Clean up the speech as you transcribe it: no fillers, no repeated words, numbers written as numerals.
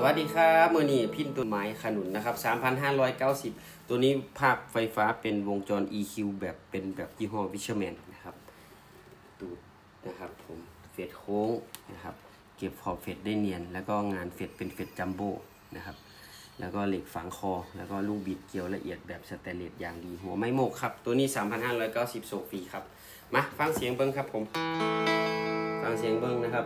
วัสดีครับมือนี้พินตัวไม้ขนุนนะครับ3,590ตัวนี้ภาคไฟฟ้าเป็นวงจร EQ แบบเป็นแบบยี่ห้อวิชแมนนะครับตูดนะครับผมเฟดโค้งนะครับเก็บขอบเฟดได้เนียนแล้วก็งานเฟดเป็นเฟดจัมโบ้นะครับแล้วก็เหล็กฝังคอแล้วก็ลูกบิดเกลียวละเอียดแบบสแตนเลสอย่างดีหัวไม้โมกครับตัวนี้3,590โซฟรีครับมาฟังเสียงเบิ้งครับผมฟังเสียงเบิ้งนะครับ